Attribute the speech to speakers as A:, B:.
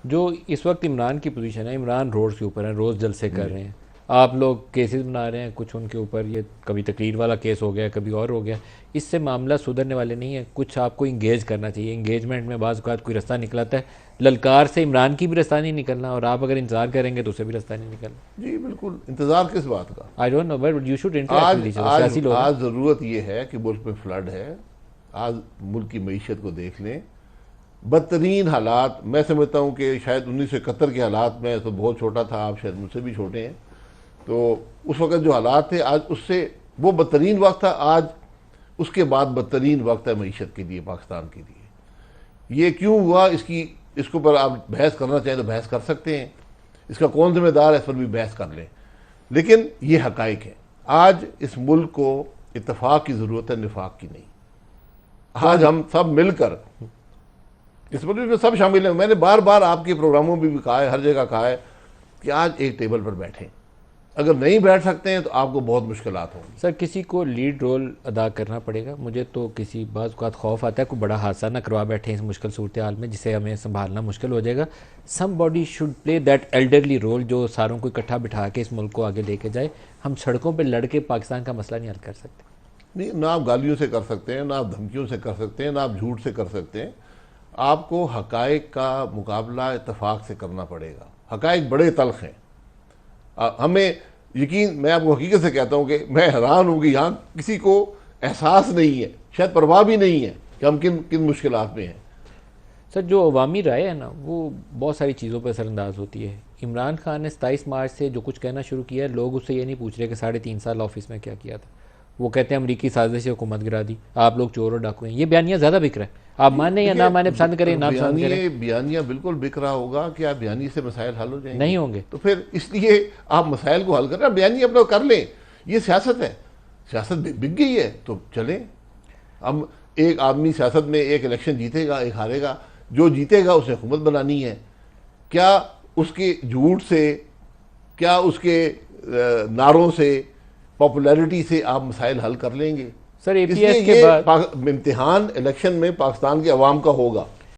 A: جو اس وقت عمران کی پوزیشن ہے، عمران روڈ کے اوپر ہیں، روز جلسے کر رہے ہیں، آپ لوگ کیسز بنا رہے ہیں کچھ ان کے اوپر، یہ کبھی تقریر والا کیس ہو گیا، کبھی اور ہو گیا، اس سے معاملہ سدھرنے والے نہیں ہیں. کچھ آپ کو انگیج کرنا چاہیے. انگیجمنٹ میں بعض اوقات کوئی رستہ نکلاتا ہے. للکار سے عمران کی بھی رستہ نہیں نکلنا، اور آپ اگر انتظار کریں گے تو اسے بھی رستہ نہیں نکلنا.
B: جی بالکل، انتظار کس بات کا؟
A: I don't know but you should interact
B: آج
A: ود ایچ ادر.
B: آج
A: سیاسی لوگ ہیں.
B: آج ضرورت یہ ہے کہ ملک میں فلڈ ہے. آج ملک کی معیشت کو دیکھ لیں، بدترین حالات. میں سمجھتا ہوں کہ شاید 1971 کے حالات، میں تو بہت چھوٹا تھا، آپ شاید مجھ سے بھی چھوٹے ہیں، تو اس وقت جو حالات تھے آج اس سے وہ بدترین وقت تھا. آج اس کے بعد بدترین وقت ہے معیشت کے لیے، پاکستان کے لیے. یہ کیوں ہوا، اس کے اوپر آپ بحث کرنا چاہیں تو بحث کر سکتے ہیں، اس کا کون ذمہ دار ہے اس پر بھی بحث کر لیں، لیکن یہ حقائق ہے. آج اس ملک کو اتفاق کی ضرورت ہے، نفاق کی نہیں. آج ہم سب مل کر اس ملک میں سب شامل ہیں. میں نے بار بار آپ کے پروگراموں میں بھی کہا ہے، ہر جگہ کہا ہے کہ آج ایک ٹیبل پر بیٹھیں. اگر نہیں بیٹھ سکتے ہیں تو آپ کو بہت مشکلات ہوں گی.
A: سر کسی کو لیڈ رول ادا کرنا پڑے گا. مجھے تو کسی بعض اوقات خوف آتا ہے کوئی بڑا حادثہ نہ کروا بیٹھے اس مشکل صورتحال میں جسے ہمیں سنبھالنا مشکل ہو جائے گا. Somebody should play that elderly role جو ساروں کو اکٹھا بٹھا کے اس ملک کو آگے لے کے جائے. ہم سڑکوں پہ لڑ کے پاکستان کا مسئلہ نہیں حل کر سکتے.
B: نہیں، نہ آپ گالیوں سے کر سکتے ہیں، نہ آپ دھمکیوں سے کر سکتے ہیں، نہ آپ جھوٹ سے کر سکتے ہیں. آپ کو حقائق کا مقابلہ اتفاق سے کرنا پڑے گا. حقائق بڑے تلخ ہیں. ہمیں یقین، میں آپ کو حقیقت سے کہتا ہوں کہ میں حیران ہوں کہ یہاں کسی کو احساس نہیں ہے، شاید پرواہ بھی نہیں ہے کہ ہم کن مشکلات میں ہیں.
A: سر جو عوامی رائے ہے نا وہ بہت ساری چیزوں پہ اثر انداز ہوتی ہے. عمران خان نے 27 مارچ سے جو کچھ کہنا شروع کیا ہے، لوگ اس سے یہ نہیں پوچھ رہے کہ 3.5 سال آفس میں کیا کیا تھا. وہ کہتے ہیں امریکی سازش سے حکومت گرا دی، آپ لوگ چور اور ڈاکو ہیں. یہ بیانیہ زیادہ بک رہا ہے. آپ مانیں یا نہ مانیں، پسند کریں نہ پسند کریں،
B: بیانیہ بالکل بک رہا ہوگا. کیا بیانیے سے مسائل حل ہو جائیں گے؟
A: نہیں ہوں گے.
B: تو پھر اس لیے آپ مسائل کو حل کریں، بیانیے اپنا کر لیں. یہ سیاست ہے، سیاست بک گئی ہے تو چلیں. ہم ایک آدمی سیاست میں ایک الیکشن جیتے گا، ایک ہارے گا. جو جیتے گا اسے حکومت بنانی ہے. کیا اس کے جھوٹ سے، کیا اس کے نعروں سے، پاپولیرٹی سے آپ مسائل حل کر لیں گے؟
A: سر اے
B: اس
A: پی ایس
B: لیے
A: کے بعد
B: یہ امتحان الیکشن میں پاکستان کے عوام کا ہوگا.